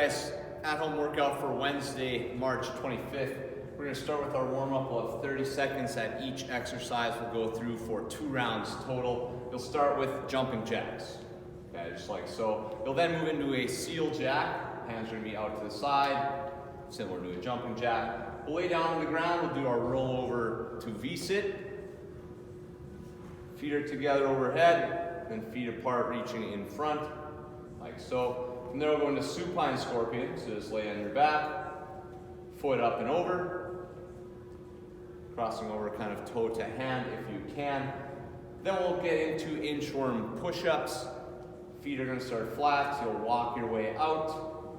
guys, at-home workout for Wednesday, March 25th. We're gonna start with our warm-up. We'll have 30 seconds at each exercise. We'll go through for 2 rounds total. You'll start with jumping jacks, okay, just like so. You'll then move into a seal jack. Hands are gonna be out to the side, similar to a jumping jack. We'll lay down on the ground. We'll do our rollover to V-sit. Feet are together overhead, then feet apart, reaching in front, like so. From there, we'll go into supine scorpion. So just lay on your back, foot up and over, crossing over kind of toe to hand if you can. Then we'll get into inchworm push-ups. Feet are going to start flat, so you'll walk your way out,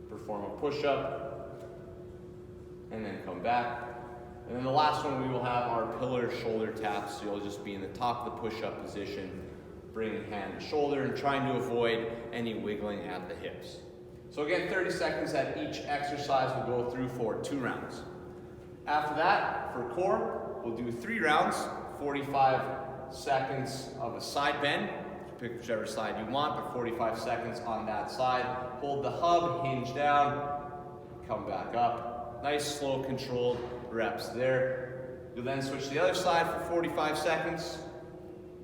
perform a push-up, and then come back. And then the last one, we will have our pillar shoulder taps. So you'll just be in the top of the push-up position, bringing hand to shoulder and trying to avoid any wiggling at the hips. So again, 30 seconds at each exercise. We'll go through for 2 rounds. After that, for core, we'll do 3 rounds, 45 seconds of a side bend. Pick whichever side you want, but 45 seconds on that side. Hold the hub, hinge down, come back up. Nice, slow, controlled reps there. You'll then switch to the other side for 45 seconds.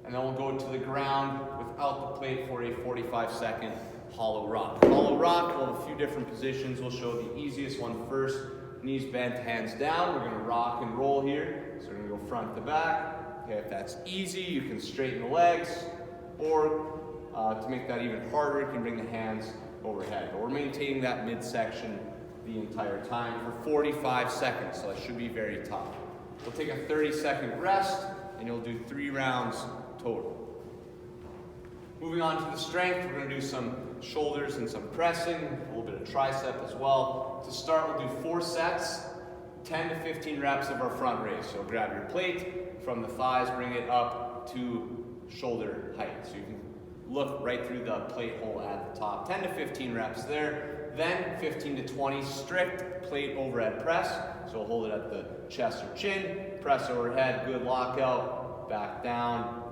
And then we'll go to the ground without the plate for a 45-second hollow rock. Hollow rock, we'll have a few different positions. We'll show the easiest one first. Knees bent, hands down. We're gonna rock and roll here. So we're gonna go front to back. Okay, if that's easy, you can straighten the legs. Or to make that even harder, you can bring the hands overhead. But we're maintaining that midsection the entire time for 45 seconds. So that should be very tough. We'll take a 30-second rest, and you'll do 3 rounds total. Moving on to the strength, we're going to do some shoulders and some pressing, a little bit of tricep as well. To start, we'll do 4 sets, 10 to 15 reps of our front raise. So grab your plate from the thighs, bring it up to shoulder height. So you can look right through the plate hole at the top. 10 to 15 reps there. Then 15 to 20 strict plate overhead press. So we'll hold it at the chest or chin, press overhead, good lockout, back down.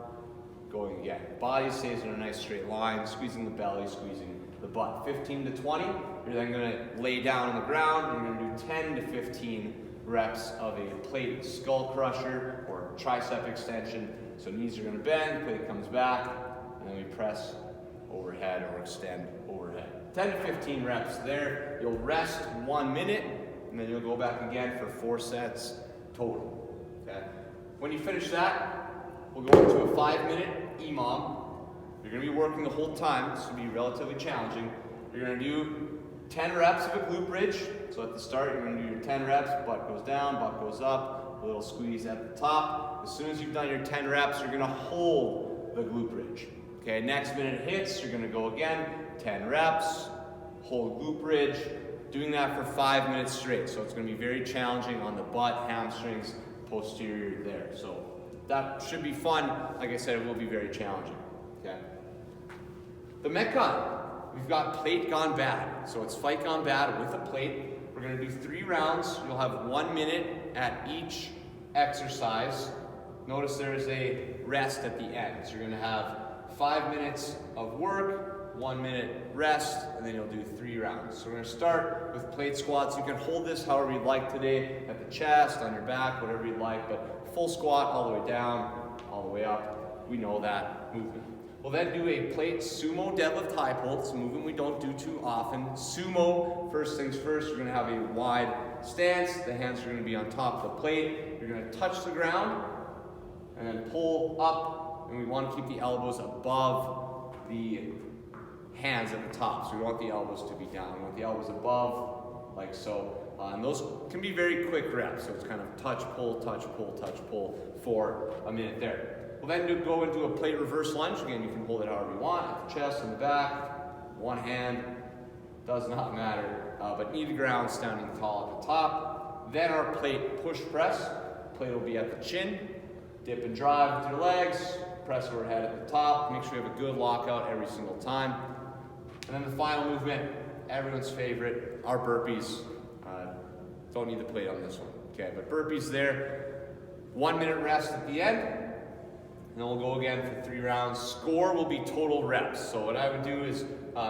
Going again. Body stays in a nice straight line, squeezing the belly, squeezing the butt. 15 to 20, you're then going to lay down on the ground. You're going to do 10 to 15 reps of a plate skull crusher or tricep extension. So knees are going to bend, plate comes back, and then we press overhead or extend overhead. 10 to 15 reps there. You'll rest 1 minute, and then you'll go back again for 4 sets total. Okay? When you finish that, we'll go into a 5-minute EMOM. You're going to be working the whole time. This will be relatively challenging. You're going to do 10 reps of a glute bridge. So at the start, you're going to do your 10 reps. Butt goes down, butt goes up. A little squeeze at the top. As soon as you've done your 10 reps, you're going to hold the glute bridge. Okay, next minute hits, you're going to go again. 10 reps, hold glute bridge. Doing that for 5 minutes straight. So it's going to be very challenging on the butt, hamstrings, posterior there. So that should be fun. Like I said, it will be very challenging. Okay. The Metcon, we've got plate gone bad. So it's fight gone bad with a plate. We're going to do 3 rounds. You'll have 1 minute at each exercise. Notice there is a rest at the end. So you're going to have 5 minutes of work, 1 minute rest, and then you'll do 3 rounds. So we're going to start with plate squats. You can hold this however you'd like today, at the chest, on your back, whatever you'd like, but full squat all the way down, all the way up. We know that movement. We'll then do a plate sumo deadlift high pull. It's a movement we don't do too often. Sumo, first things first, you're going to have a wide stance. The hands are going to be on top of the plate. You're going to touch the ground and then pull up. And we want to keep the elbows above the hands at the top. So we want the elbows to be down. We want the elbows above, like so. And those can be very quick reps. So it's kind of touch, pull, touch, pull, touch, pull for a minute there. We'll then go into a plate reverse lunge. Again, you can hold it however you want, at the chest and the back. One hand, does not matter. But knee to ground, standing tall at the top. Then our plate push press. Plate will be at the chin. Dip and drive with your legs. Press overhead at the top. Make sure you have a good lockout every single time. And then the final movement, everyone's favorite, our burpees. Don't need the plate on this one. Okay, but burpees there. 1 minute rest at the end. And then we'll go again for 3 rounds. Score will be total reps. So what I would do is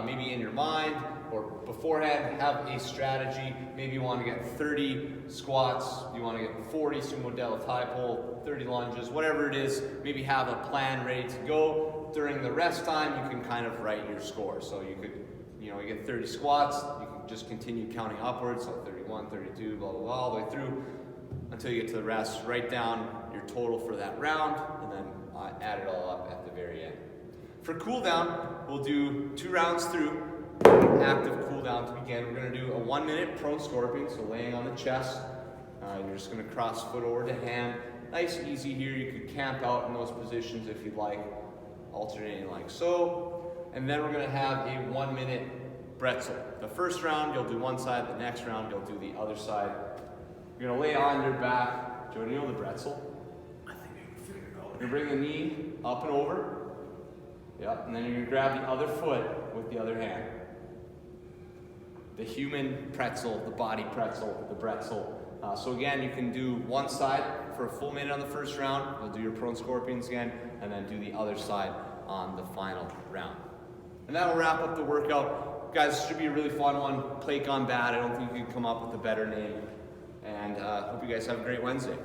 maybe in your mind or beforehand, have a strategy. Maybe you want to get 30 squats, you want to get 40 sumo delo thigh pull, 30 lunges, whatever it is. Maybe have a plan ready to go. During the rest time, you can kind of write your score. So you could, you get 30 squats, you can just continue counting upwards, so 31, 32, blah, blah, blah, all the way through until you get to the rest. Write down your total for that round, and then add it all up at the very end. For cool down, we'll do 2 rounds through. Active cool down to begin. We're going to do a 1-minute prone scorpion, so laying on the chest. You're just going to cross foot over to hand. Nice, easy here. You could camp out in those positions if you'd like, alternating like so. And then we're going to have a 1-minute bretzel. The first round, you'll do one side. The next round, you'll do the other side. You're going to lay on your back. Joe, do you know the bretzel? I think I can figure it out. You're going to bring the knee up and over. Yep, and then you're going to grab the other foot with the other hand. The human pretzel, the body pretzel, the bretzel. So again, you can do one side for a full minute on the first round. You'll do your prone scorpions again, and then do the other side on the final round. And that'll wrap up the workout. Guys, this should be a really fun one. Play Gone Bad. I don't think you can come up with a better name. And hope you guys have a great Wednesday.